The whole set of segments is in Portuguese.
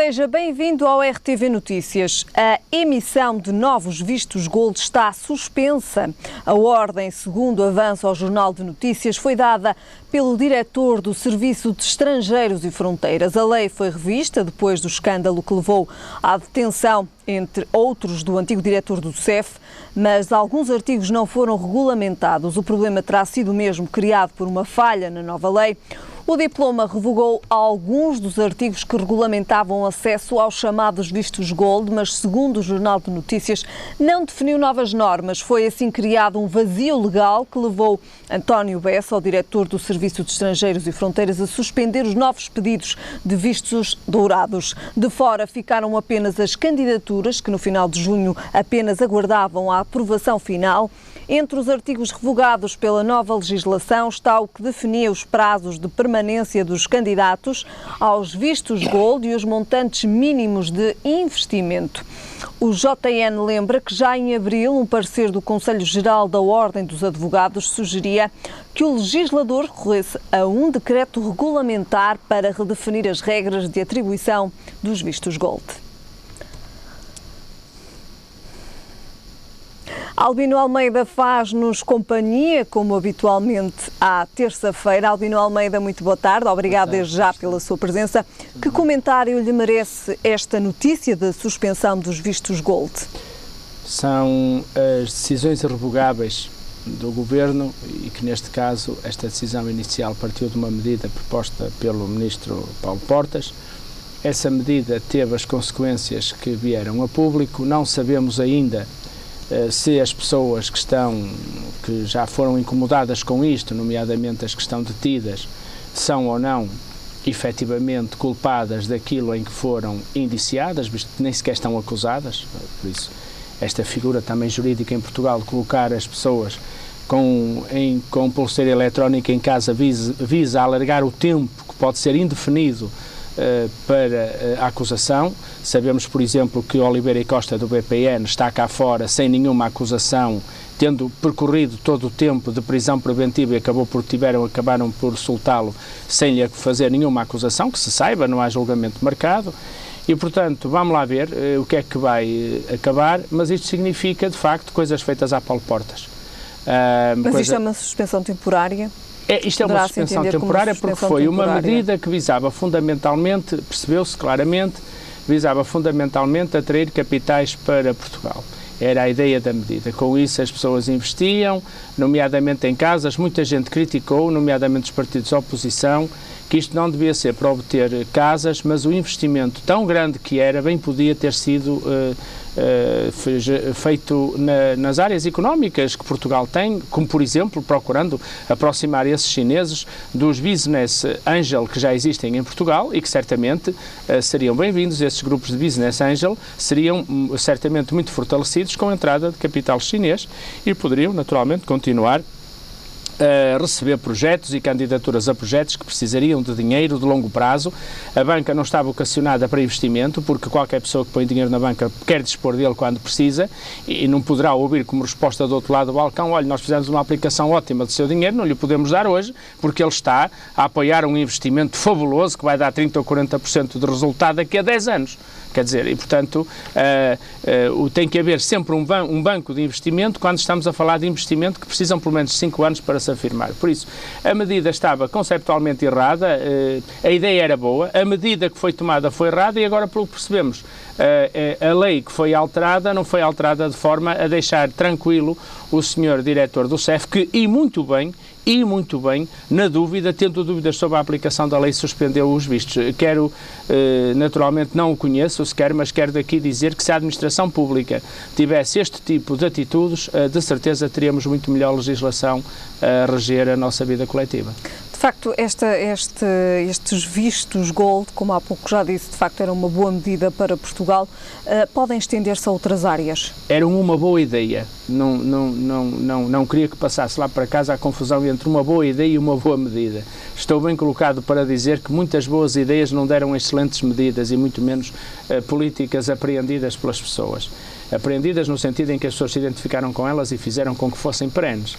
Seja bem-vindo ao RTV Notícias. A emissão de novos vistos Gold está suspensa. A ordem, segundo avança ao Jornal de Notícias, foi dada pelo diretor do Serviço de Estrangeiros e Fronteiras. A lei foi revista depois do escândalo que levou à detenção, entre outros, do antigo diretor do CEF, mas alguns artigos não foram regulamentados. O problema terá sido mesmo criado por uma falha na nova lei. O diploma revogou alguns dos artigos que regulamentavam o acesso aos chamados vistos Gold, mas, segundo o Jornal de Notícias, não definiu novas normas. Foi assim criado um vazio legal que levou António Bessa, o diretor do Serviço de Estrangeiros e Fronteiras, a suspender os novos pedidos de vistos dourados. De fora ficaram apenas as candidaturas, que no final de junho apenas aguardavam a aprovação final. Entre os artigos revogados pela nova legislação está o que definia os prazos de permanência dos candidatos aos vistos Gold e os montantes mínimos de investimento. O JN lembra que já em abril um parecer do Conselho Geral da Ordem dos Advogados sugeria que o legislador recorresse a um decreto regulamentar para redefinir as regras de atribuição dos vistos Gold. Albino Almeida faz-nos companhia, como habitualmente, à terça-feira. Albino Almeida, muito boa tarde. Obrigada desde já pela sua presença. Que comentário lhe merece esta notícia da suspensão dos vistos Gold? São as decisões irrevogáveis do Governo e que, neste caso, esta decisão inicial partiu de uma medida proposta pelo Ministro Paulo Portas. Essa medida teve as consequências que vieram a público. Não sabemos ainda se as pessoas que já foram incomodadas com isto, nomeadamente as que estão detidas, são ou não efetivamente culpadas daquilo em que foram indiciadas, visto que nem sequer estão acusadas. Por isso, esta figura também jurídica em Portugal de colocar as pessoas com pulseira eletrónica em casa visa alargar o tempo que pode ser indefinido para a acusação. Sabemos, por exemplo, que Oliveira e Costa do BPN está cá fora sem nenhuma acusação, tendo percorrido todo o tempo de prisão preventiva e acabaram por soltá-lo sem lhe fazer nenhuma acusação, que se saiba, não há julgamento marcado. E, portanto, vamos lá ver o que é que vai acabar, mas isto significa, de facto, coisas feitas à Paulo Portas. Isto é uma suspensão temporária? Isto é uma suspensão temporária porque foi uma medida que visava fundamentalmente, percebeu-se claramente, visava fundamentalmente atrair capitais para Portugal. Era a ideia da medida. Com isso as pessoas investiam, nomeadamente em casas. Muita gente criticou, nomeadamente os partidos de oposição, que isto não devia ser para obter casas, mas o investimento tão grande que era, bem podia ter sido feito nas áreas económicas que Portugal tem, como por exemplo procurando aproximar esses chineses dos business angel que já existem em Portugal e que certamente seriam bem-vindos. Esses grupos de business angel seriam certamente muito fortalecidos com a entrada de capital chinês e poderiam naturalmente continuar a receber projetos e candidaturas a projetos que precisariam de dinheiro de longo prazo. A banca não está vocacionada para investimento, porque qualquer pessoa que põe dinheiro na banca quer dispor dele quando precisa e não poderá ouvir como resposta do outro lado do balcão: olha, nós fizemos uma aplicação ótima do seu dinheiro, não lhe podemos dar hoje, porque ele está a apoiar um investimento fabuloso que vai dar 30% ou 40% de resultado daqui a 10 anos. Quer dizer, e portanto tem que haver sempre um banco de investimento quando estamos a falar de investimento que precisam pelo menos 5 anos para se afirmar. Por isso, a medida estava conceptualmente errada, a ideia era boa, a medida que foi tomada foi errada e agora, pelo que percebemos, a lei que foi alterada não foi alterada de forma a deixar tranquilo o senhor diretor do CEF, que, e muito bem, na dúvida, tendo dúvidas sobre a aplicação da lei, suspendeu os vistos. Naturalmente não o conheço sequer, mas quero daqui dizer que se a administração pública tivesse este tipo de atitudes, de certeza teríamos muito melhor legislação a reger a nossa vida coletiva. De facto, estes vistos Gold, como há pouco já disse, de facto era uma boa medida para Portugal, podem estender-se a outras áreas? Era uma boa ideia. Não queria que passasse lá para casa a confusão entre uma boa ideia e uma boa medida. Estou bem colocado para dizer que muitas boas ideias não deram excelentes medidas e muito menos políticas apreendidas pelas pessoas. Apreendidas no sentido em que as pessoas se identificaram com elas e fizeram com que fossem perenes.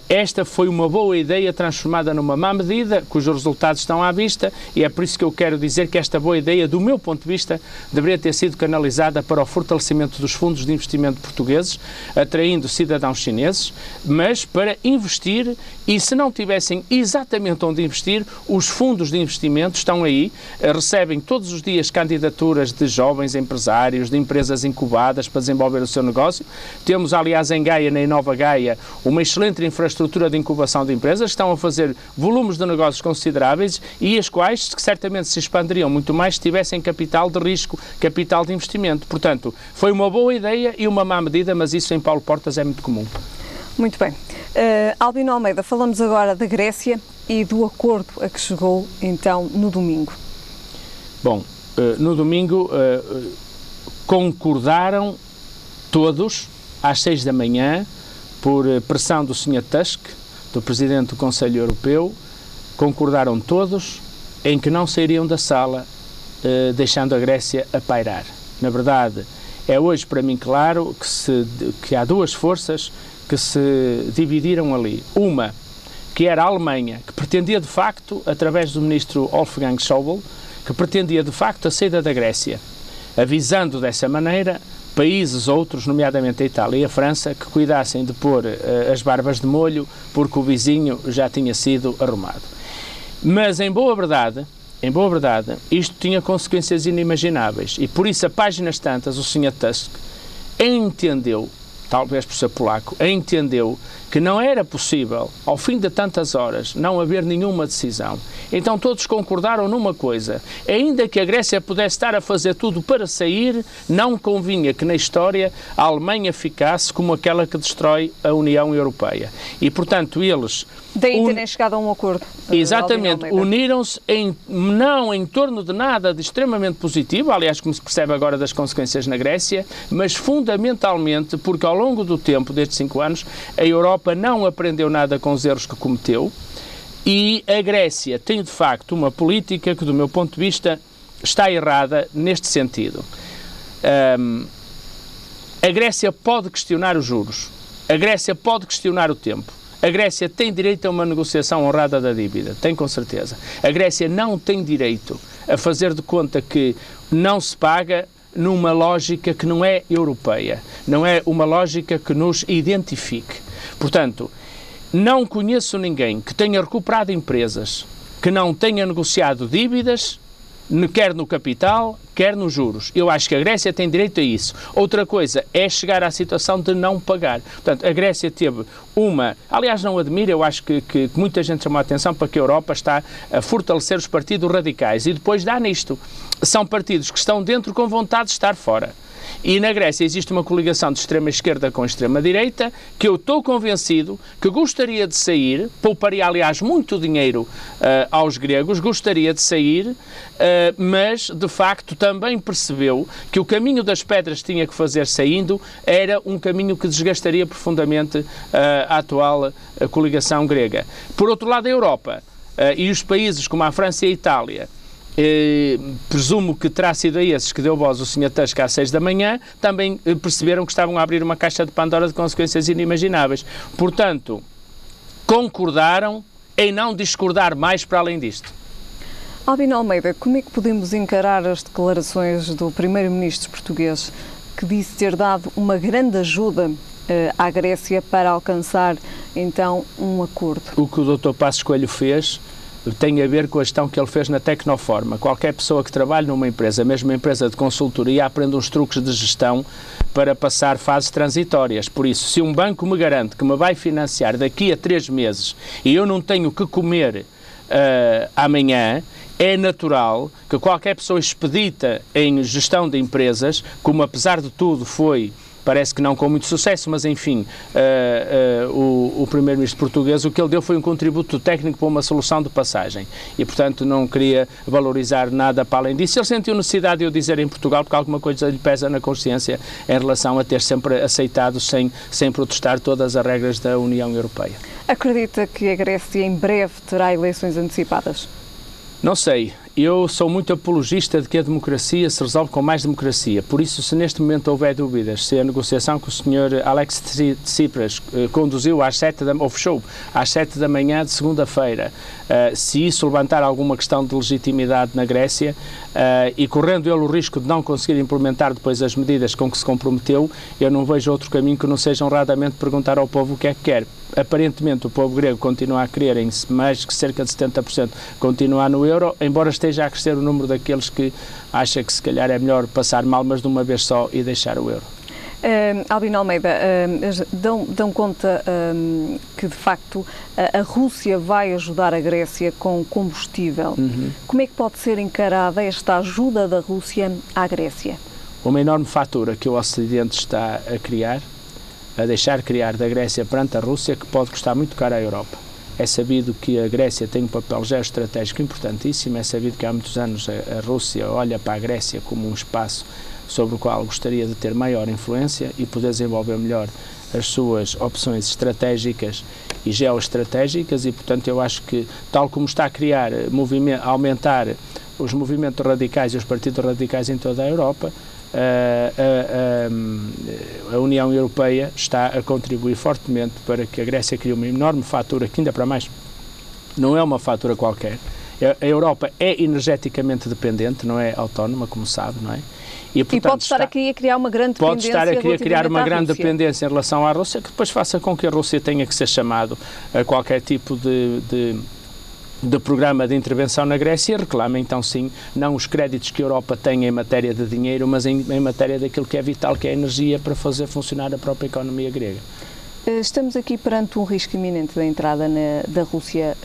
Esta foi uma boa ideia transformada numa má medida, cujos resultados estão à vista, e é por isso que eu quero dizer que esta boa ideia, do meu ponto de vista, deveria ter sido canalizada para o fortalecimento dos fundos de investimento portugueses, atraindo cidadãos chineses, mas para investir, e se não tivessem exatamente onde investir, os fundos de investimento estão aí, recebem todos os dias candidaturas de jovens empresários, de empresas incubadas para desenvolver o seu negócio. Temos, aliás, em Gaia, na Nova Gaia, uma excelente infraestrutura de incubação de empresas, estão a fazer volumes de negócios consideráveis e as quais certamente se expandiriam muito mais se tivessem capital de risco, capital de investimento. Portanto, foi uma boa ideia e uma má medida, mas isso em Paulo Portas é muito comum. Muito bem. Albino Almeida, falamos agora da Grécia e do acordo a que chegou, então, no domingo. Bom, no domingo concordaram todos, às 6 da manhã, por pressão do Sr. Tusk, do Presidente do Conselho Europeu, concordaram todos em que não sairiam da sala, deixando a Grécia a pairar. Na verdade, é hoje para mim claro que há duas forças que se dividiram ali. Uma, que era a Alemanha, que pretendia de facto, através do Ministro Wolfgang Schäuble, que pretendia de facto a saída da Grécia, avisando dessa maneira países outros, nomeadamente a Itália e a França, que cuidassem de pôr as barbas de molho, porque o vizinho já tinha sido arrumado. Mas, em boa verdade, isto tinha consequências inimagináveis e, por isso, a páginas tantas, o Sr. Tusk entendeu, talvez por ser polaco, entendeu que não era possível, ao fim de tantas horas, não haver nenhuma decisão. Então todos concordaram numa coisa: ainda que a Grécia pudesse estar a fazer tudo para sair, não convinha que na história a Alemanha ficasse como aquela que destrói a União Europeia. E, portanto, eles... Daí terem chegado a um acordo. Exatamente, uniram-se não em torno de nada de extremamente positivo, aliás, como se percebe agora das consequências na Grécia, mas fundamentalmente porque ao longo do tempo, destes 5 anos, a Europa não aprendeu nada com os erros que cometeu e a Grécia tem de facto uma política que, do meu ponto de vista, está errada neste sentido. A Grécia pode questionar os juros, a Grécia pode questionar o tempo. A Grécia tem direito a uma negociação honrada da dívida, tem com certeza. A Grécia não tem direito a fazer de conta que não se paga numa lógica que não é europeia, não é uma lógica que nos identifique. Portanto, não conheço ninguém que tenha recuperado empresas, que não tenha negociado dívidas, quer no capital, quer nos juros. Eu acho que a Grécia tem direito a isso. Outra coisa é chegar à situação de não pagar. Portanto, a Grécia teve uma... Aliás, não admiro, eu acho que muita gente chamou a atenção para que a Europa está a fortalecer os partidos radicais e depois dá nisto. São partidos que estão dentro com vontade de estar fora. E na Grécia existe uma coligação de extrema-esquerda com extrema-direita que eu estou convencido que gostaria de sair, pouparia aliás muito dinheiro aos gregos, gostaria de sair, mas de facto também percebeu que o caminho das pedras que tinha que fazer saindo era um caminho que desgastaria profundamente a atual coligação grega. Por outro lado, a Europa e os países como a França e a Itália, presumo que terá sido a esses que deu voz o Sr. Tusk às 6 da manhã, também perceberam que estavam a abrir uma caixa de Pandora de consequências inimagináveis. Portanto, concordaram em não discordar mais para além disto. Albino Almeida, como é que podemos encarar as declarações do primeiro-ministro português, que disse ter dado uma grande ajuda à Grécia para alcançar, então, um acordo? O que o Dr. Passos Coelho fez tem a ver com a gestão que ele fez na Tecnoforma. Qualquer pessoa que trabalhe numa empresa, mesmo uma empresa de consultoria, aprende uns truques de gestão para passar fases transitórias. Por isso, se um banco me garante que me vai financiar daqui a 3 meses e eu não tenho que comer amanhã, é natural que qualquer pessoa expedita em gestão de empresas, como apesar de tudo foi... Parece que não com muito sucesso, mas enfim, o primeiro-ministro português, o que ele deu foi um contributo técnico para uma solução de passagem e, portanto, não queria valorizar nada para além disso. Ele sentiu necessidade de eu dizer em Portugal, porque alguma coisa lhe pesa na consciência em relação a ter sempre aceitado, sem protestar, todas as regras da União Europeia. Acredita que a Grécia em breve terá eleições antecipadas? Não sei. Eu sou muito apologista de que a democracia se resolve com mais democracia. Por isso, se neste momento houver dúvidas se a negociação que o Sr. Alex Tsipras conduziu ou fechou às 7 da manhã de segunda-feira, se isso levantar alguma questão de legitimidade na Grécia e correndo ele o risco de não conseguir implementar depois as medidas com que se comprometeu, eu não vejo outro caminho que não seja honradamente perguntar ao povo o que é que quer. Aparentemente o povo grego continua a querer, em mais que cerca de 70%, continuar no euro, embora esteja a crescer o número daqueles que acha que se calhar é melhor passar mal, mas de uma vez só e deixar o euro. Albino Almeida, dão conta que de facto a Rússia vai ajudar a Grécia com combustível. Como é que pode ser encarada esta ajuda da Rússia à Grécia? Uma enorme fatura que o Ocidente está a criar, a deixar criar da Grécia perante a Rússia, que pode custar muito caro à Europa. É sabido que a Grécia tem um papel geoestratégico importantíssimo, é sabido que há muitos anos a Rússia olha para a Grécia como um espaço sobre o qual gostaria de ter maior influência e poder desenvolver melhor as suas opções estratégicas e geoestratégicas e, portanto, eu acho que, tal como está a criar, a aumentar os movimentos radicais e os partidos radicais em toda a Europa, a União Europeia está a contribuir fortemente para que a Grécia crie uma enorme fatura, que ainda para mais não é uma fatura qualquer. A Europa é energeticamente dependente, não é autónoma, como sabe, não é? E pode estar aqui a criar uma grande dependência. Pode estar aqui a criar uma grande dependência em relação à Rússia, que depois faça com que a Rússia tenha que ser chamado a qualquer tipo de programa de intervenção na Grécia e reclama então sim, não os créditos que a Europa tem em matéria de dinheiro, mas em matéria daquilo que é vital, que é a energia para fazer funcionar a própria economia grega. Estamos aqui perante um risco iminente da entrada da Rússia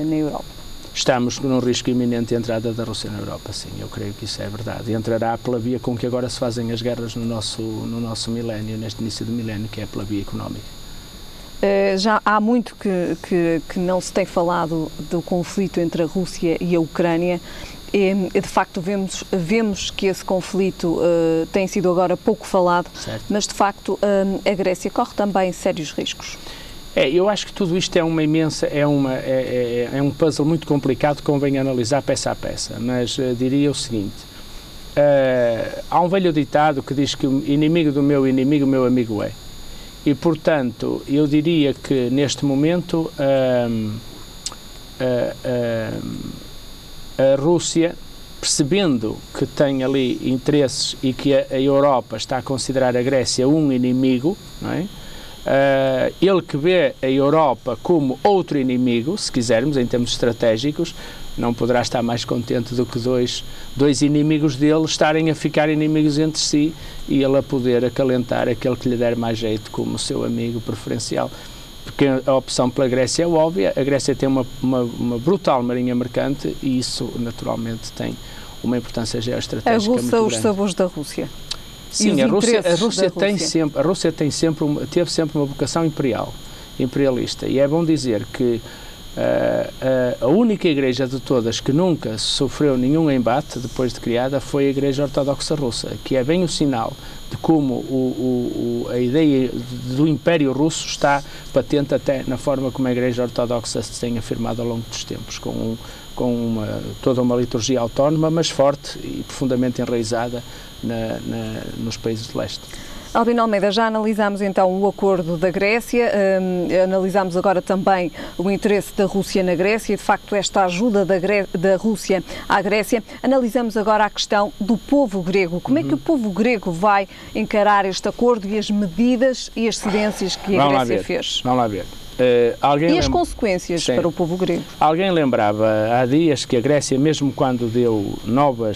na Europa. Estamos num risco iminente de entrada da Rússia na Europa, sim, eu creio que isso é verdade. Entrará pela via com que agora se fazem as guerras no nosso milénio, neste início do milénio, que é pela via económica. Já há muito que não se tem falado do conflito entre a Rússia e a Ucrânia. De facto, vemos que esse conflito tem sido agora pouco falado, certo. Mas de facto a Grécia corre também sérios riscos. Eu acho que tudo isto é uma imensa, é um puzzle muito complicado que convém analisar peça a peça, mas diria o seguinte, há um velho ditado que diz que o inimigo do meu inimigo, meu amigo é. E, portanto, eu diria que, neste momento, a Rússia, percebendo que tem ali interesses e que a Europa está a considerar a Grécia um inimigo, não é? Ele que vê a Europa como outro inimigo, se quisermos, em termos estratégicos, não poderá estar mais contente do que dois inimigos dele estarem a ficar inimigos entre si e ele a poder acalentar aquele que lhe der mais jeito como seu amigo preferencial. Porque a opção pela Grécia é óbvia, a Grécia tem uma brutal marinha mercante e isso naturalmente tem uma importância geoestratégica muito grande. Aguça os sabores da Rússia. Sim, a Rússia teve sempre uma vocação imperialista e é bom dizer que a única igreja de todas que nunca sofreu nenhum embate depois de criada foi a Igreja Ortodoxa Russa, que é bem o sinal de como a ideia do Império Russo está patente até na forma como a Igreja Ortodoxa se tem afirmado ao longo dos tempos, com toda uma liturgia autónoma, mas forte e profundamente enraizada nos países de leste. Albino Almeida, já analisámos então o acordo da Grécia, analisámos agora também o interesse da Rússia na Grécia, de facto esta ajuda da Rússia à Grécia. Analisamos agora a questão do povo grego. Como é que o povo grego vai encarar este acordo e as medidas e as cedências que a Grécia fez? Vamos lá ver. As consequências para o povo grego? Alguém lembrava há dias que a Grécia, mesmo quando deu novo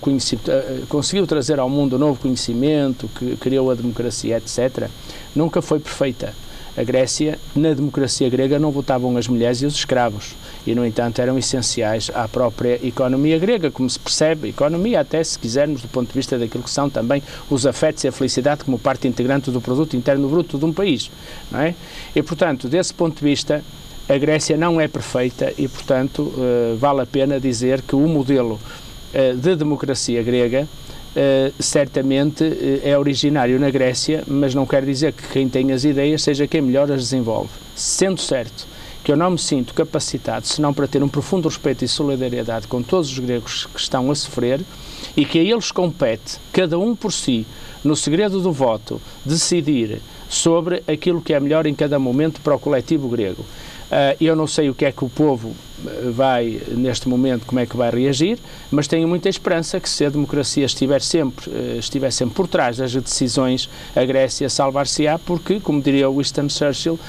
conhecimento, conseguiu trazer ao mundo novo conhecimento, que criou a democracia, etc., nunca foi perfeita. A Grécia, na democracia grega, não votavam as mulheres e os escravos. E, no entanto, eram essenciais à própria economia grega, como se percebe. Economia, até se quisermos, do ponto de vista daquilo que são também os afetos e a felicidade como parte integrante do produto interno bruto de um país, não é? E, portanto, desse ponto de vista, a Grécia não é perfeita e, portanto, vale a pena dizer que o modelo de democracia grega certamente é originário na Grécia, mas não quer dizer que quem tem as ideias seja quem melhor as desenvolve. Sendo certo que eu não me sinto capacitado, senão para ter um profundo respeito e solidariedade com todos os gregos que estão a sofrer, e que a eles compete, cada um por si, no segredo do voto, decidir sobre aquilo que é melhor em cada momento para o coletivo grego. Eu não sei o que é que o povo vai, neste momento, como é que vai reagir, mas tenho muita esperança que, se a democracia estiver sempre por trás das decisões, a Grécia salvar-se-á, porque, como diria Winston Churchill,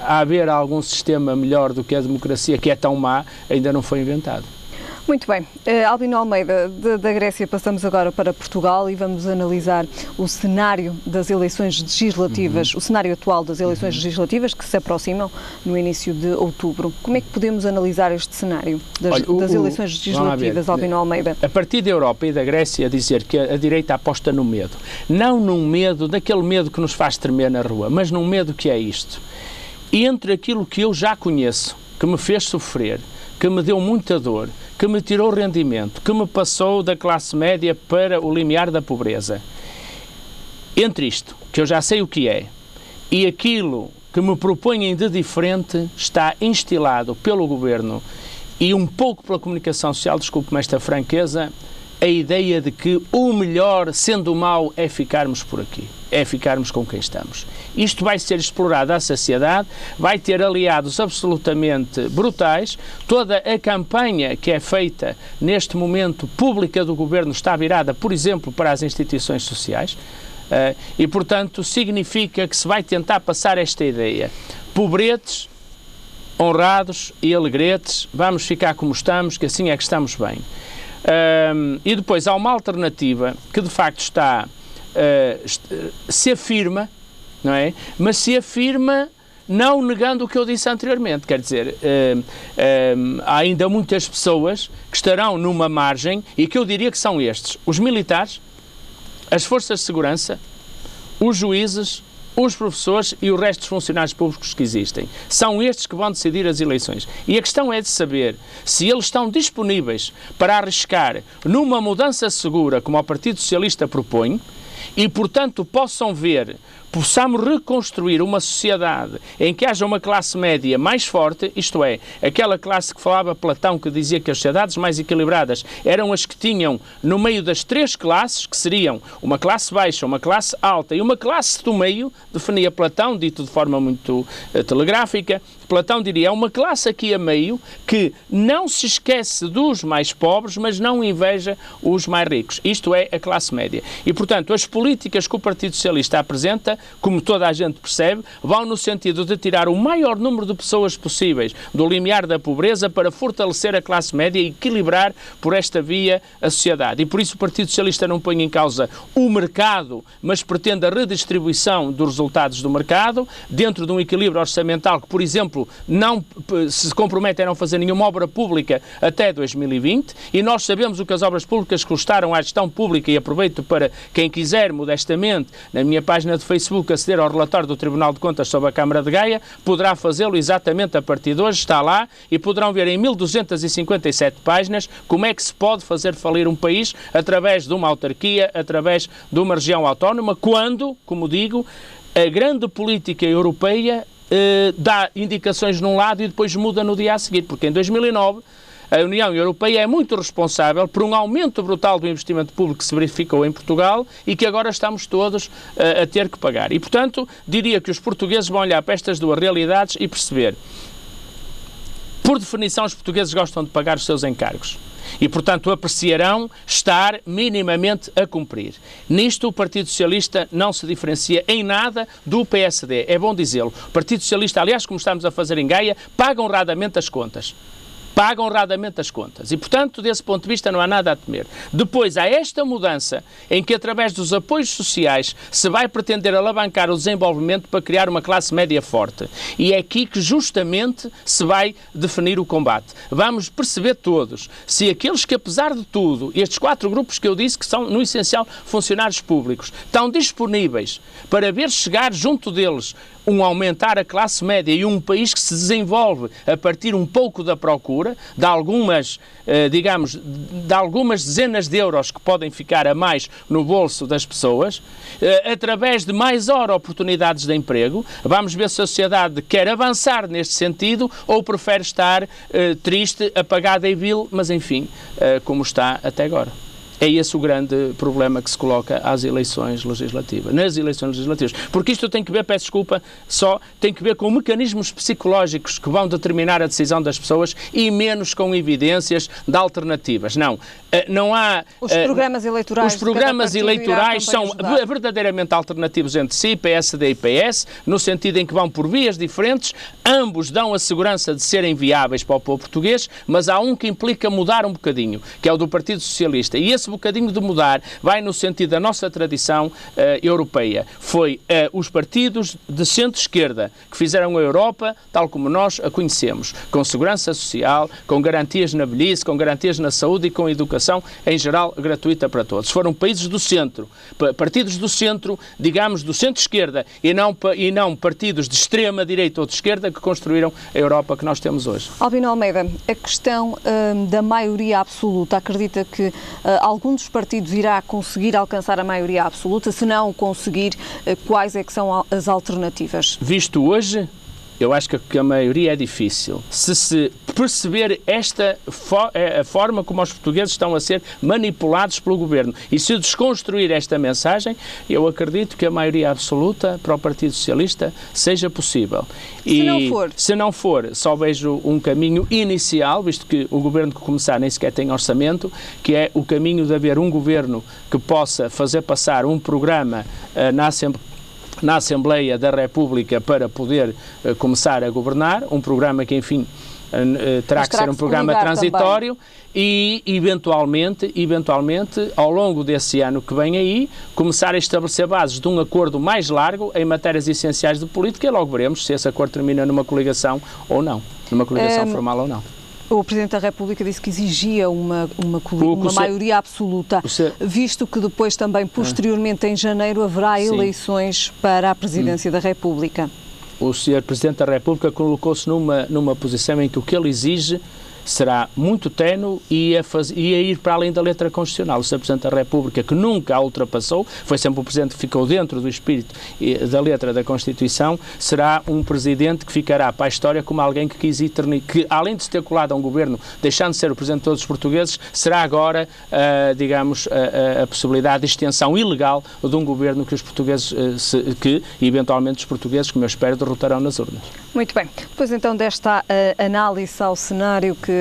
a haver algum sistema melhor do que a democracia, que é tão má, ainda não foi inventado. Muito bem. Albino Almeida, da Grécia passamos agora para Portugal e vamos analisar o cenário das eleições legislativas, o cenário atual das eleições legislativas que se aproximam no início de outubro. Como é que podemos analisar este cenário das eleições legislativas, Albino Almeida? A partir da Europa e da Grécia, dizer que a direita aposta no medo. Não num medo, daquele medo que nos faz tremer na rua, mas num medo que é isto. Entre aquilo que eu já conheço, que me fez sofrer, que me deu muita dor, que me tirou rendimento, que me passou da classe média para o limiar da pobreza. Entre isto, que eu já sei o que é, e aquilo que me propõem de diferente, está instilado pelo Governo e um pouco pela comunicação social, desculpe-me esta franqueza, a ideia de que o melhor, sendo o mau, é ficarmos por aqui, é ficarmos com quem estamos. Isto vai ser explorado à saciedade, vai ter aliados absolutamente brutais. Toda a campanha que é feita neste momento pública do Governo está virada, por exemplo, para as instituições sociais e, portanto, significa que se vai tentar passar esta ideia. Pobretes, honrados e alegretes, vamos ficar como estamos, que assim é que estamos bem. E depois há uma alternativa que de facto se afirma, não é? Mas se afirma não negando o que eu disse anteriormente, quer dizer, há ainda muitas pessoas que estarão numa margem e que eu diria que são estes: os militares, as forças de segurança, os juízes, os professores e o resto dos funcionários públicos que existem. São estes que vão decidir as eleições. E a questão é de saber se eles estão disponíveis para arriscar numa mudança segura, como o Partido Socialista propõe, e, portanto, possamos reconstruir uma sociedade em que haja uma classe média mais forte, isto é, aquela classe que falava Platão, que dizia que as sociedades mais equilibradas eram as que tinham no meio das três classes, que seriam uma classe baixa, uma classe alta e uma classe do meio, definia Platão, dito de forma muito telegráfica. Platão diria, é uma classe aqui a meio que não se esquece dos mais pobres, mas não inveja os mais ricos. Isto é a classe média. E, portanto, as políticas que o Partido Socialista apresenta, como toda a gente percebe, vão no sentido de tirar o maior número de pessoas possíveis do limiar da pobreza para fortalecer a classe média e equilibrar por esta via a sociedade. E por isso o Partido Socialista não põe em causa o mercado, mas pretende a redistribuição dos resultados do mercado, dentro de um equilíbrio orçamental que, por exemplo, não se compromete a não fazer nenhuma obra pública até 2020, e nós sabemos o que as obras públicas custaram à gestão pública, e aproveito para quem quiser, modestamente, na minha página de Facebook, aceder ao relatório do Tribunal de Contas sobre a Câmara de Gaia, poderá fazê-lo exatamente a partir de hoje, está lá, e poderão ver em 1257 páginas como é que se pode fazer falir um país através de uma autarquia, através de uma região autónoma, quando, como digo, a grande política europeia dá indicações num lado e depois muda no dia a seguir, porque em 2009 a União Europeia é muito responsável por um aumento brutal do investimento público que se verificou em Portugal e que agora estamos todos a ter que pagar. E, portanto, diria que os portugueses vão olhar para estas duas realidades e perceber. Por definição, os portugueses gostam de pagar os seus encargos e, portanto, apreciarão estar minimamente a cumprir. Nisto, o Partido Socialista não se diferencia em nada do PSD. É bom dizê-lo. O Partido Socialista, aliás, como estamos a fazer em Gaia, paga honradamente as contas. Paga honradamente as contas. E, portanto, desse ponto de vista, não há nada a temer. Depois, há esta mudança em que, através dos apoios sociais, se vai pretender alavancar o desenvolvimento para criar uma classe média forte. E é aqui que, justamente, se vai definir o combate. Vamos perceber todos se aqueles que, apesar de tudo, estes 4 grupos que eu disse, que são, no essencial, funcionários públicos, estão disponíveis para ver chegar junto deles aumentar a classe média e um país que se desenvolve a partir um pouco da procura, altura, de algumas, digamos, de algumas dezenas de euros que podem ficar a mais no bolso das pessoas, através de maior oportunidades de emprego. Vamos ver se a sociedade quer avançar neste sentido ou prefere estar triste, apagada e vil, mas enfim, como está até agora. É esse o grande problema que se coloca às eleições legislativas, nas eleições legislativas. Porque isto tem que ver, peço desculpa, tem que ver com mecanismos psicológicos que vão determinar a decisão das pessoas e menos com evidências de alternativas. Não há... Os programas eleitorais, são verdadeiramente alternativos entre si, PSD e PS, no sentido em que vão por vias diferentes, ambos dão a segurança de serem viáveis para o povo português, mas há um que implica mudar um bocadinho, que é o do Partido Socialista. E esse bocadinho de mudar vai no sentido da nossa tradição europeia. Foi os partidos de centro-esquerda que fizeram a Europa tal como nós a conhecemos, com segurança social, com garantias na velhice, com garantias na saúde e com educação em geral gratuita para todos. Foram países do centro, partidos do centro, digamos, do centro-esquerda e não partidos de extrema-direita ou de esquerda que construíram a Europa que nós temos hoje. Albino Almeida, a questão da maioria absoluta, acredita que algum dos partidos irá conseguir alcançar a maioria absoluta? Se não conseguir, quais é que são as alternativas? Visto hoje, eu acho que a maioria é difícil. Se perceber a forma como os portugueses estão a ser manipulados pelo governo e se desconstruir esta mensagem, eu acredito que a maioria absoluta para o Partido Socialista seja possível. Se não for, só vejo um caminho inicial, visto que o governo que começar nem sequer tem orçamento, que é o caminho de haver um governo que possa fazer passar um programa na Assembleia da República para poder começar a governar, um programa que, enfim, terá que ser um programa transitório também. E, eventualmente, ao longo desse ano que vem aí, começar a estabelecer bases de um acordo mais largo em matérias essenciais de política e logo veremos se esse acordo termina numa coligação ou não, numa coligação formal ou não. O Presidente da República disse que exigia uma maioria absoluta, visto que depois também, posteriormente, em janeiro, haverá eleições para a Presidência da República. O Sr. Presidente da República colocou-se numa posição em que o que ele exige será muito ténue e a ir para além da letra constitucional. O Sr. Presidente da República, que nunca a ultrapassou, foi sempre o Presidente que ficou dentro do espírito da letra da Constituição, será um Presidente que ficará para a história como alguém que quis que além de se ter colado a um governo, deixando de ser o Presidente de todos os portugueses, será agora, digamos, a possibilidade de extensão ilegal de um governo que os portugueses, eventualmente os portugueses, como eu espero, derrotarão nas urnas. Muito bem. Depois então desta análise ao cenário que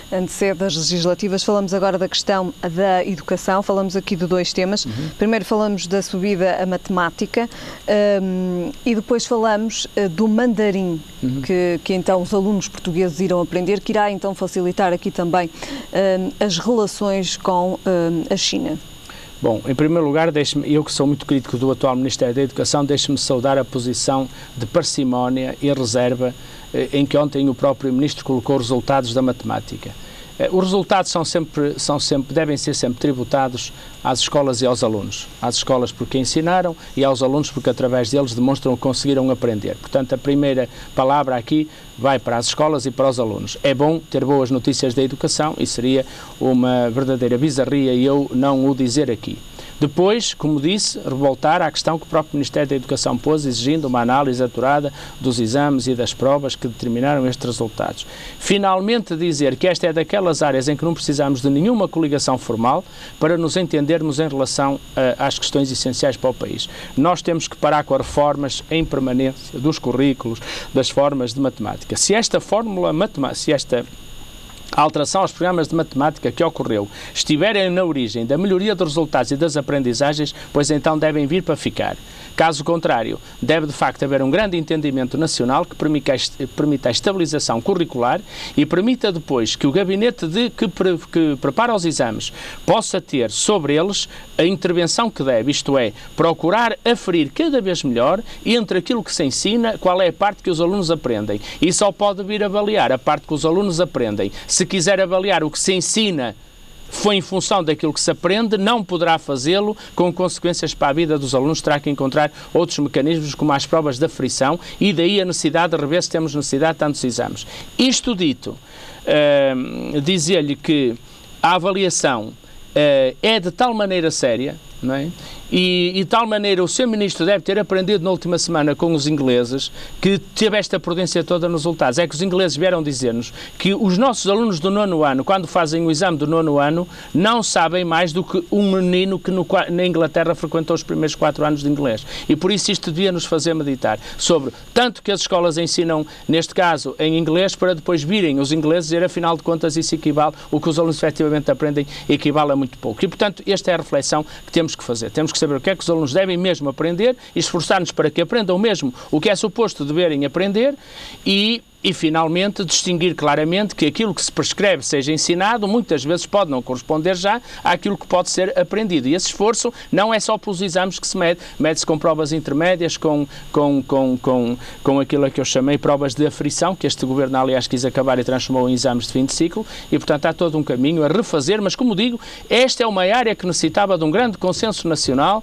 antecede as legislativas, falamos agora da questão da educação, falamos aqui de dois temas. Primeiro falamos da subida à matemática e depois falamos do mandarim, que então os alunos portugueses irão aprender, que irá então facilitar aqui também as relações com a China. Bom, em primeiro lugar, eu que sou muito crítico do atual Ministério da Educação, deixe-me saudar a posição de parcimónia e reserva em que ontem o próprio Ministro colocou os resultados da matemática. Os resultados devem ser sempre tributados às escolas e aos alunos. Às escolas porque ensinaram e aos alunos porque através deles demonstram que conseguiram aprender. Portanto, a primeira palavra aqui vai para as escolas e para os alunos. É bom ter boas notícias da educação e seria uma verdadeira bizarria eu não o dizer aqui. Depois, como disse, revoltar à questão que o próprio Ministério da Educação pôs, exigindo uma análise aturada dos exames e das provas que determinaram estes resultados. Finalmente dizer que esta é daquelas áreas em que não precisamos de nenhuma coligação formal para nos entendermos em relação às questões essenciais para o país. Nós temos que parar com as reformas em permanência dos currículos, das formas de matemática. Se esta a alteração aos programas de matemática que ocorreu estiverem na origem da melhoria dos resultados e das aprendizagens, pois então devem vir para ficar. Caso contrário, deve de facto haver um grande entendimento nacional que permita a estabilização curricular e permita depois que o gabinete que prepara os exames possa ter sobre eles a intervenção que deve, isto é, procurar aferir cada vez melhor entre aquilo que se ensina, qual é a parte que os alunos aprendem. E só pode vir avaliar a parte que os alunos aprendem. Se quiser avaliar o que se ensina foi em função daquilo que se aprende, não poderá fazê-lo com consequências para a vida dos alunos, terá que encontrar outros mecanismos como as provas de aferição e daí a necessidade de rever se temos necessidade de tantos exames. Isto dito, dizer-lhe que a avaliação é de tal maneira séria, não é? E de tal maneira o Sr. Ministro deve ter aprendido na última semana com os ingleses que teve esta prudência toda nos resultados. É que os ingleses vieram dizer-nos que os nossos alunos do 9º ano, quando fazem o exame do 9º ano, não sabem mais do que um menino que na Inglaterra frequentou os primeiros 4 anos de inglês. E por isso isto devia nos fazer meditar sobre tanto que as escolas ensinam, neste caso, em inglês, para depois virem os ingleses dizer, afinal de contas, isso equivale, o que os alunos efetivamente aprendem equivale a muito pouco. E, portanto, esta é a reflexão que temos que fazer. Temos que saber o que é que os alunos devem mesmo aprender e esforçar-nos para que aprendam mesmo o que é suposto deverem aprender e finalmente, distinguir claramente que aquilo que se prescreve seja ensinado, muitas vezes pode não corresponder já àquilo que pode ser aprendido. E esse esforço não é só pelos exames que se mede, mede-se com provas intermédias, com aquilo a que eu chamei provas de aferição, que este governo, aliás, quis acabar e transformou em exames de fim de ciclo, e, portanto, há todo um caminho a refazer, mas, como digo, esta é uma área que necessitava de um grande consenso nacional,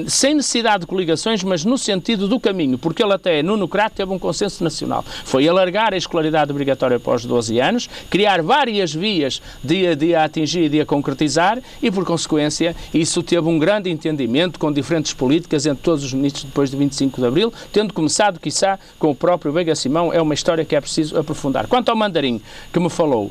sem necessidade de coligações, mas no sentido do caminho, porque ele até, Nuno Crato, teve um consenso nacional. Foi alargar a escolaridade obrigatória após 12 anos, criar várias vias de a atingir e de a concretizar e, por consequência, isso teve um grande entendimento com diferentes políticas entre todos os ministros depois de 25 de Abril, tendo começado, quiçá, com o próprio Veiga Simão. É uma história que é preciso aprofundar. Quanto ao mandarim que me falou,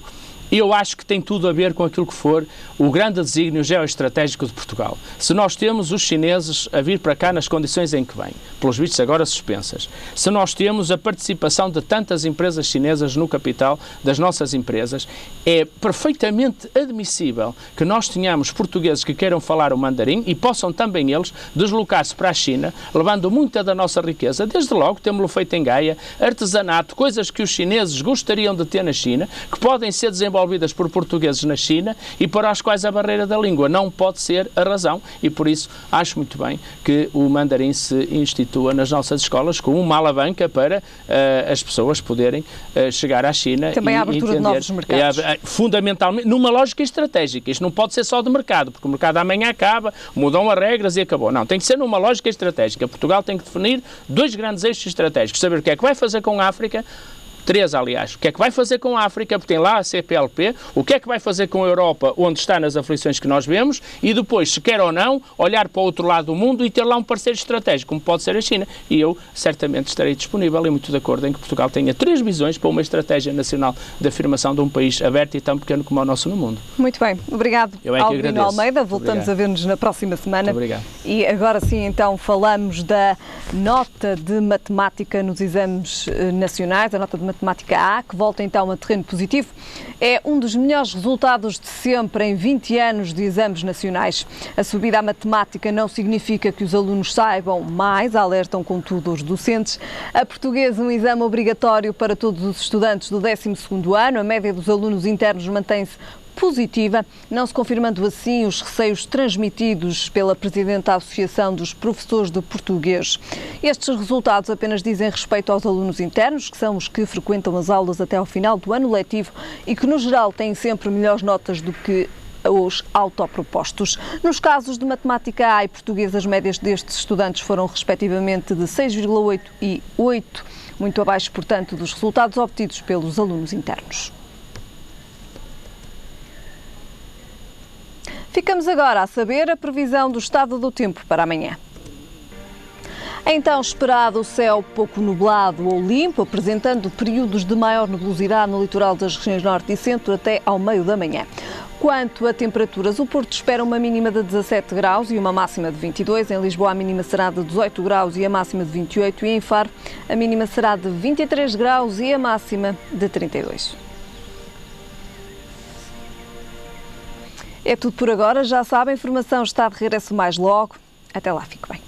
eu acho que tem tudo a ver com aquilo que for o grande desígnio geoestratégico de Portugal. Se nós temos os chineses a vir para cá nas condições em que vêm, pelos vistos agora suspensas, se nós temos a participação de tantas empresas chinesas no capital das nossas empresas, é perfeitamente admissível que nós tenhamos portugueses que queiram falar o mandarim e possam também eles deslocar-se para a China, levando muita da nossa riqueza. Desde logo, temos-lo feito em Gaia, artesanato, coisas que os chineses gostariam de ter na China, que podem ser desenvolvidas por portugueses na China e para as quais a barreira da língua não pode ser a razão e por isso acho muito bem que o mandarim se institua nas nossas escolas como uma alavanca para as pessoas poderem chegar à China também e a abertura entender, de novos mercados. Fundamentalmente, numa lógica estratégica. Isto não pode ser só de mercado, porque o mercado amanhã acaba, mudam as regras e acabou. Não, tem que ser numa lógica estratégica. Portugal tem que definir 2 grandes eixos estratégicos. Saber o que é que vai fazer com a África, 3, aliás. O que é que vai fazer com a África, porque tem lá a CPLP, o que é que vai fazer com a Europa, onde está nas aflições que nós vemos, e depois, se quer ou não, olhar para o outro lado do mundo e ter lá um parceiro estratégico, como pode ser a China. E eu, certamente, estarei disponível e muito de acordo em que Portugal tenha 3 visões para uma estratégia nacional de afirmação de um país aberto e tão pequeno como o nosso no mundo. Muito bem. Obrigado, Albino Almeida. Voltamos a ver-nos na próxima semana. Muito obrigado. E agora sim, então, falamos da nota de matemática nos exames nacionais, a nota de matemática A, que volta então a terreno positivo. É um dos melhores resultados de sempre em 20 anos de exames nacionais. A subida à matemática não significa que os alunos saibam mais, alertam contudo os docentes. A portuguesa, um exame obrigatório para todos os estudantes do 12º ano. A média dos alunos internos mantém-se positiva, não se confirmando assim os receios transmitidos pela Presidente da Associação dos Professores de Português. Estes resultados apenas dizem respeito aos alunos internos, que são os que frequentam as aulas até ao final do ano letivo e que, no geral, têm sempre melhores notas do que os autopropostos. Nos casos de matemática A e português, as médias destes estudantes foram respectivamente de 6,8 e 8, muito abaixo, portanto, dos resultados obtidos pelos alunos internos. Ficamos agora a saber a previsão do estado do tempo para amanhã. É então esperado o céu pouco nublado ou limpo, apresentando períodos de maior nebulosidade no litoral das regiões norte e centro até ao meio da manhã. Quanto a temperaturas, o Porto espera uma mínima de 17 graus e uma máxima de 22. Em Lisboa, a mínima será de 18 graus e a máxima de 28. E em Faro, a mínima será de 23 graus e a máxima de 32. É tudo por agora. Já sabem, a informação está de regresso mais logo. Até lá, fique bem.